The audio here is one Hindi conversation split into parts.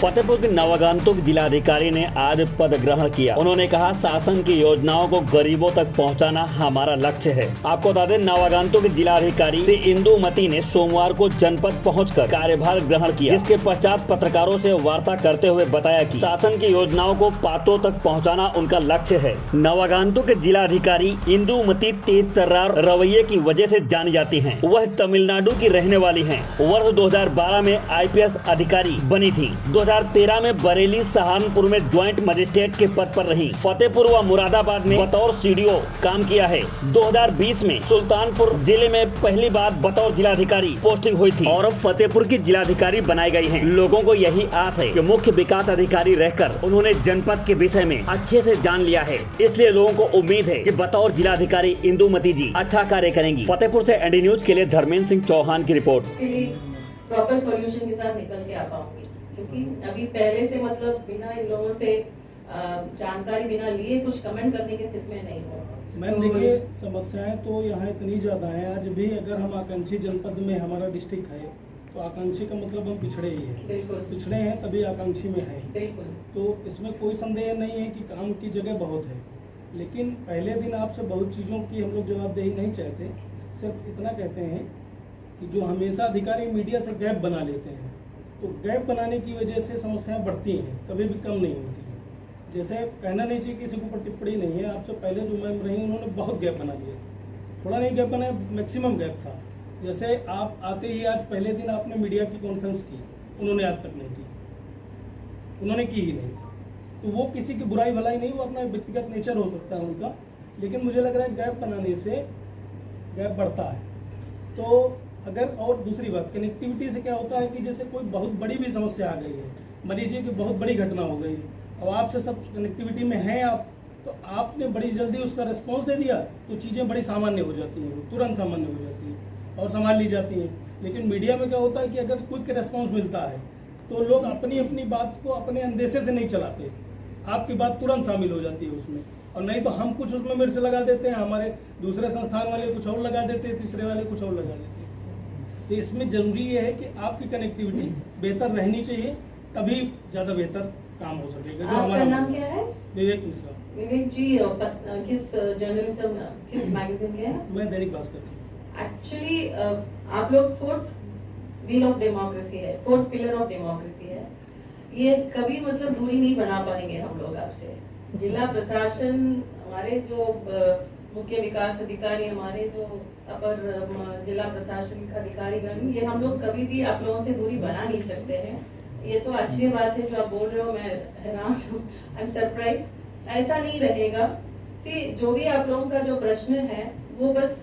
फतेहपुर के नवागंतुक जिलाधिकारी ने आज पद ग्रहण किया। उन्होंने कहा, शासन की योजनाओं को गरीबों तक पहुंचाना हमारा लक्ष्य है। आपको बता दें, नवागंतुक जिलाधिकारी से इंदुमती ने सोमवार को जनपद पहुंचकर कार्यभार ग्रहण किया, जिसके पश्चात पत्रकारों से वार्ता करते हुए बताया कि शासन की योजनाओं को पात्रों तक पहुँचाना उनका लक्ष्य है। नवागंतुक जिलाधिकारी इंदुमती तेज तर्रार रवैये की वजह से जानी जाती हैं। वह तमिलनाडु की रहने वाली हैं। वर्ष 2012 में IPS अधिकारी बनी थी। 2013 में बरेली सहारनपुर में ज्वाइंट मजिस्ट्रेट के पद पर रही। फतेहपुर व मुरादाबाद में बतौर CDO काम किया है। 2020 में सुल्तानपुर जिले में पहली बार बतौर जिलाधिकारी पोस्टिंग हुई थी और अब फतेहपुर की जिलाधिकारी बनाई गई हैं। लोगों को यही आस है कि मुख्य विकास अधिकारी रहकर उन्होंने जनपद के विषय में अच्छे से जान लिया है, इसलिए लोगों को उम्मीद है कि बतौर जिलाधिकारी इंदुमती जी अच्छा कार्य करेंगी। फतेहपुर से ND न्यूज के लिए धर्मेंद्र सिंह चौहान की रिपोर्ट। प्रॉपर सॉल्यूशन के साथ निकल के आ पाऊंगी, क्योंकि अभी पहले से मतलब बिना इन लोगों से जानकारी बिना लिए कुछ कमेंट करने की स्थिति में नहीं हो। मैम देखिए, समस्याएं तो यहाँ इतनी ज़्यादा हैं। आज भी अगर हम आकांक्षी जनपद में हमारा डिस्ट्रिक्ट है तो आकांक्षी का मतलब हम पिछड़े ही हैं। बिल्कुल पिछड़े हैं तभी आकांक्षी में है। बिल्कुल। तो इसमें कोई संदेह नहीं है कि काम की जगह बहुत है, लेकिन पहले दिन आपसे बहुत चीज़ों की हम लोग जवाबदेही नहीं चाहते। सिर्फ इतना कहते हैं कि जो हमेशा अधिकारी मीडिया से गैप बना लेते हैं, तो गैप बनाने की वजह से समस्याएं बढ़ती हैं, कभी भी कम नहीं होती हैं। जैसे कहना नहीं चाहिए किसी के ऊपर टिप्पणी नहीं है। आपसे पहले जो मैम रही उन्होंने बहुत गैप बना लिया, थोड़ा नहीं गैप बनाया, मैक्सिमम गैप था। जैसे आप आते ही आज पहले दिन आपने मीडिया की कॉन्फ्रेंस की, उन्होंने आज तक नहीं की, उन्होंने की ही नहीं। तो वो किसी की बुराई भलाई नहीं, वो अपना व्यक्तिगत नेचर हो सकता है उनका, लेकिन मुझे लग रहा है गैप बनाने से गैप बढ़ता है। तो अगर और दूसरी बात, कनेक्टिविटी से क्या होता है कि जैसे कोई बहुत बड़ी भी समस्या आ गई है, मान लीजिए कि बहुत बड़ी घटना हो गई, अब आपसे सब कनेक्टिविटी में हैं आप, तो आपने बड़ी जल्दी उसका रिस्पॉन्स दे दिया तो चीज़ें बड़ी सामान्य हो जाती हैं, तुरंत सामान्य हो जाती हैं और संभाल ली जाती हैं। लेकिन मीडिया में क्या होता है कि अगर क्विक रिस्पॉन्स मिलता है तो लोग अपनी अपनी बात को अपने अंदेशे से नहीं चलाते, आपकी बात तुरंत शामिल हो जाती है उसमें, और नहीं तो हम कुछ उसमें मिर्च लगा देते हैं, हमारे दूसरे संस्थान वाले कुछ और लगा देते हैं, तीसरे वाले कुछ और लगा देते हैं। तो इसमें जरूरी ये है कि आपकी कनेक्टिविटी बेहतर रहनी चाहिए, तभी ज़्यादा बेहतर काम हो सकेगा। जो आपका नाम क्या है? विवेक मिश्रा। विवेक जी किस जर्नलिज्म किस मैगजीन के हैं? मैं दैनिक भास्कर से। एक्चुअली आप लोग फोर्थ व्हील ऑफ डेमोक्रेसी है, फोर्थ पिलर ऑफ डेमोक्रेसी है। ये कभी मतलब दूरी नहीं बना पाएंगे हम लोग आपसे। जिला प्रशासन, हमारे जो मुख्य विकास अधिकारी, हमारे जो अपर जिला प्रशासन अधिकारीगण, ये हम लोग कभी भी आप लोगों से दूरी बना नहीं सकते हैं। ये तो अच्छी बात है जो आप बोल रहे हो, मैं हैरान हूँ, आई एम सरप्राइज। ऐसा नहीं रहेगा। जो भी आप लोगों का जो प्रश्न है वो बस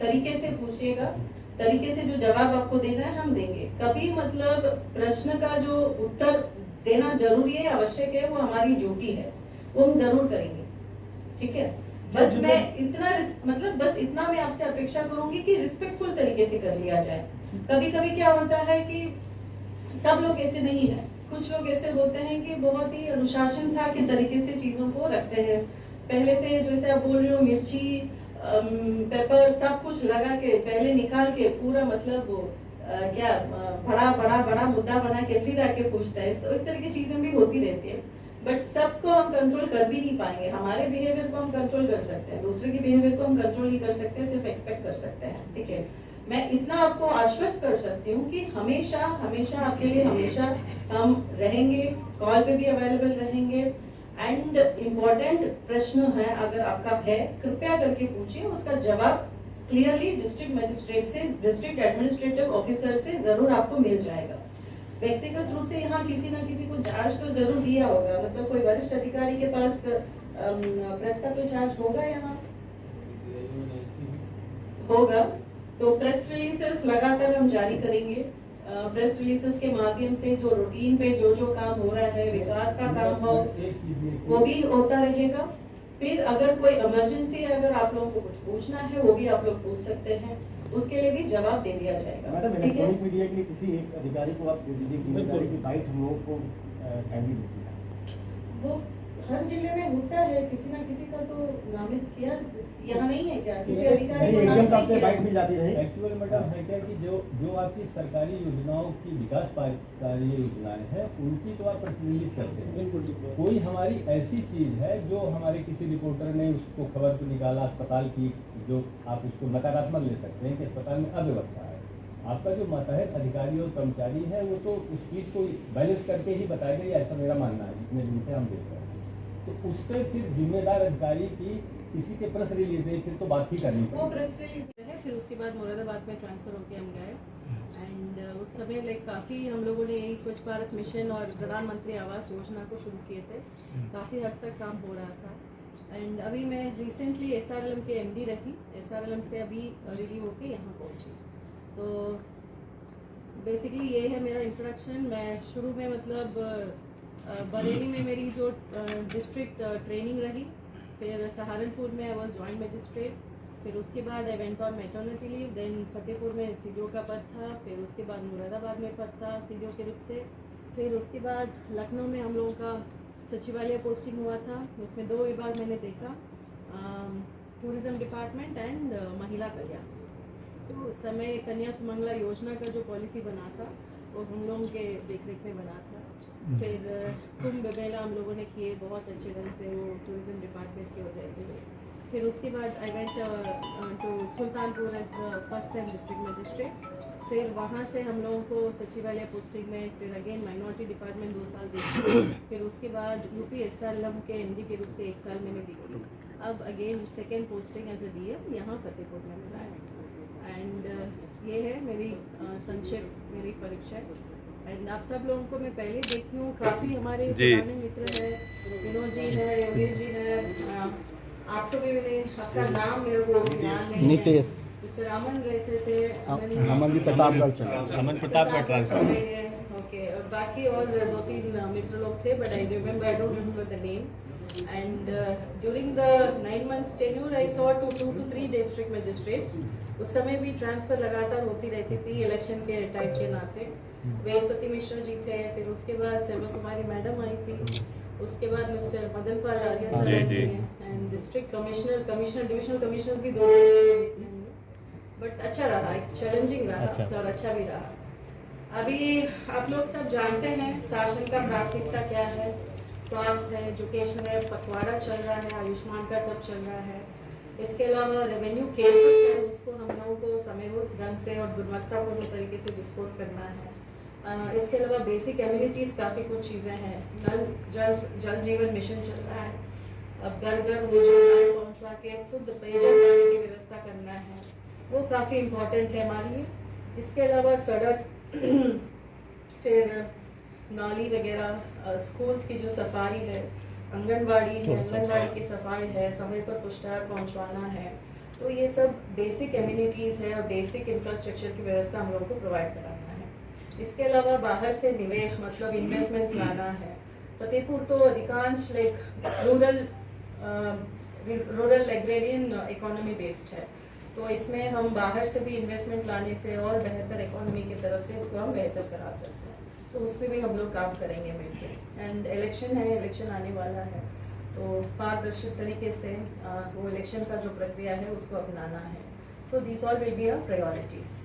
तरीके से पूछिएगा, तरीके से जो जवाब आपको देना है हम देंगे। कभी मतलब प्रश्न का जो उत्तर देना जरूरी है, आवश्यक है, वो हमारी ड्यूटी है, वो हम जरूर करेंगे। ठीक है, बस मैं इतना मतलब बस इतना मैं आपसे अपेक्षा करूंगी कि रिस्पेक्टफुल तरीके से कर लिया जाए। कभी कभी क्या होता है कि सब लोग ऐसे नहीं है, कुछ लोग ऐसे होते हैं कि बहुत ही अनुशासन था के तरीके से चीजों को रखते हैं। पहले से जैसे आप बोल रहे हो, मिर्ची पेपर सब कुछ लगा के पहले निकाल के पूरा मतलब वो क्या बड़ा बड़ा बड़ा मुद्दा बना के फिर आके पूछता है। तो इस तरह की चीजें भी होती रहती है, बट सबको हम कंट्रोल कर भी नहीं पाएंगे। हमारे बिहेवियर को हम कंट्रोल कर सकते हैं, दूसरे के बिहेवियर को हम कंट्रोल नहीं कर सकते, सिर्फ एक्सपेक्ट कर सकते हैं। ठीक है, मैं इतना आपको आश्वस्त कर सकती हूँ कि हमेशा हमेशा आपके लिए हमेशा हम रहेंगे, कॉल पे भी अवेलेबल रहेंगे। एंड इम्पोर्टेंट प्रश्न है अगर आपका है, कृपया करके पूछिए, उसका जवाब क्लियरली डिस्ट्रिक्ट मजिस्ट्रेट से, डिस्ट्रिक्ट एडमिनिस्ट्रेटिव ऑफिसर से जरूर आपको मिल जाएगा। व्यक्तिगत रूप से यहाँ किसी ना किसी को चार्ज तो जरूर दिया होगा, मतलब कोई वरिष्ठ अधिकारी के पास प्रेस का तो चार्ज होगा, यहाँ होगा। तो प्रेस रिलीजेस लगातार हम जारी करेंगे। प्रेस रिलीजेस के माध्यम से जो रूटीन पे जो जो काम हो रहा है, विकास का काम हो, वो भी होता रहेगा। फिर अगर कोई इमरजेंसी, अगर आप लोगों को कुछ पूछना है, वो भी आप लोग पूछ सकते हैं, उसके लिए भी जवाब दे दिया जाएगा। मैडम, इलेक्ट्रॉनिक मीडिया के लिए किसी एक अधिकारी को आप दे दीजिए जिम्मेदारी की बाइट हम लोगों को टाइमली देती है। वो हर जिले में होता है, किसी ना किसी का तो नामित किया, यहाँ नहीं है क्या? किसी नहीं, अधिकारी को एकदम नामित से आपसे किया? बाइट मिल जाती रही। एक्चुअल मैडम है क्या कि जो आपकी सरकारी योजनाओं की विकास कार्य योजनाएं हैं उनकी तो आप प्रेस रिलीज करते हैं। बिल्कुल ठीक है। कोई हमारी ऐसी चीज है जो हमारे किसी रिपोर्टर ने उसको खबर को निकाला अस्पताल की, जो आप उसको नकारात्मक ले सकते हैं कि अस्पताल में अव्यवस्था है। आपका जो मातहत अधिकारी और कर्मचारी है वो तो उस चीज़ को बैलेंस करके ही बताएगा, ऐसा मेरा मानना है जितने दिन से हम देख रहे हैं। तो उस पर फिर जिम्मेदार अधिकारी की किसी के प्रेस रिलीज दे फिर तो बात ही करनी वो पड़ेगी। प्रेस रिलीज है, फिर उसके बाद मुरादाबाद में ट्रांसफर होके हम गए एंड उस समय लाइक काफ़ी हम लोगों ने यही स्वच्छ भारत मिशन और प्रधानमंत्री आवास योजना को शुरू किए थे। काफ़ी हद तक काम हो रहा था एंड अभी मैं रिसेंटली SRLM के MD रही। SRLM से अभी रिलीव होके यहाँ पहुँची। तो बेसिकली ये है मेरा इंट्रोडक्शन। मैं शुरू में मतलब बरेली में मेरी जो डिस्ट्रिक्ट ट्रेनिंग रही, फिर सहारनपुर में आई वॉज जॉइंट मजिस्ट्रेट, फिर उसके बाद I went on maternity leave, then Fatehpur में CDO का पद था, फिर उसके बाद मुरादाबाद में पद था CDO के रूप से, फिर उसके बाद लखनऊ में हम लोगों का सचिवालय पोस्टिंग हुआ था। उसमें 2 विभाग मैंने देखा, टूरिज्म डिपार्टमेंट एंड महिला कल्याण। तो उस समय कन्या सुमंगला योजना का जो पॉलिसी बना था वो हम लोगों के देखरेख में बना था। फिर कुंभ मेला हम लोगों ने किए बहुत अच्छे ढंग से, वो टूरिज्म डिपार्टमेंट की वजह से। फिर उसके बाद I went to Sultanpur as the first time district magistrate. फिर वहाँ से हम लोगों को सचिवालय पोस्टिंग में, फिर अगेन माइनॉरिटी डिपार्टमेंट 2 साल देखी। फिर उसके बाद UP SRLM के MD के रूप से 1 साल मैंने देखी। अब again second posting as a DM यहाँ फतेहपुर में मिला है। एंड ये है मेरी संक्षेप मेरी परीक्षा। एंड आप सब लोगों को मैं पहले देखती हूँ, काफ़ी हमारे पुराने मित्र हैं, विनोद जी है, योगेश जी है, आपको भी मिले, आपका नाम मेरे को ध्यान नहीं है। नीतीश मिस्टर अमन रहते थे, अमन भी प्रतापगढ़ चला। अमन प्रतापगढ़ ट्रांसफर। ओके, और बाकी और 2-3 मित्र लोग थे, but I don't remember the name. And during the 9 months tenure, I saw 2 to 3 district magistrates। उस समय भी ट्रांसफ़र लगातार होती रहती थी इलेक्शन के टाइप के नाते। वेदपति मिश्रा जी थे, फिर उसके बाद सर्व कुमारी मैडम आई थी, उसके बाद मिस्टर मदन पाल आर्य सर आए थे, and district commissioner divisional commissioner भी 2 बट अच्छा रहा, एक चैलेंजिंग रहा और अच्छा भी रहा। अभी आप लोग सब जानते हैं शासन का प्राथमिकता क्या है। स्वास्थ्य है, एजुकेशन है, पखवाड़ा चल रहा है, आयुष्मान का सब चल रहा है। इसके अलावा रेवेन्यू केसेस है, उसको हम लोगों को समयबद्ध ढंग से और गुणवत्तापूर्ण तरीके से डिस्पोज करना है। इसके अलावा बेसिक एम्यूनिटीज़ काफ़ी कुछ चीज़ें हैं। जल जीवन मिशन चल रहा है, अब घर घर रोजगार पहुँचवा के शुद्ध पेयजल पानी की व्यवस्था करना है, वो काफ़ी इम्पोर्टेंट है हमारे लिए। इसके अलावा सड़क फिर नाली वगैरह, स्कूल्स की जो सफाई है, आंगनबाड़ी है, आंगनबाड़ी की सफाई है, समय पर पुष्टाहार पहुंचवाना है। तो ये सब बेसिक एम्यूनिटीज़ है और बेसिक इंफ्रास्ट्रक्चर की व्यवस्था हम लोगों को प्रोवाइड कराना है। इसके अलावा बाहर से निवेश मतलब इन्वेस्टमेंट्स लाना है। फतेहपुर तो अधिकांश रूरल एग्रेरियन इकोनॉमी बेस्ड है, तो इसमें हम बाहर से भी इन्वेस्टमेंट लाने से और बेहतर इकोनॉमी की तरफ से इसको हम बेहतर करा सकते हैं। तो उस पर भी हम लोग काम करेंगे मिलकर। एंड इलेक्शन है, इलेक्शन आने वाला है, तो पारदर्शी तरीके से वो इलेक्शन का जो प्रक्रिया है उसको अपनाना है। So this all will be our priorities.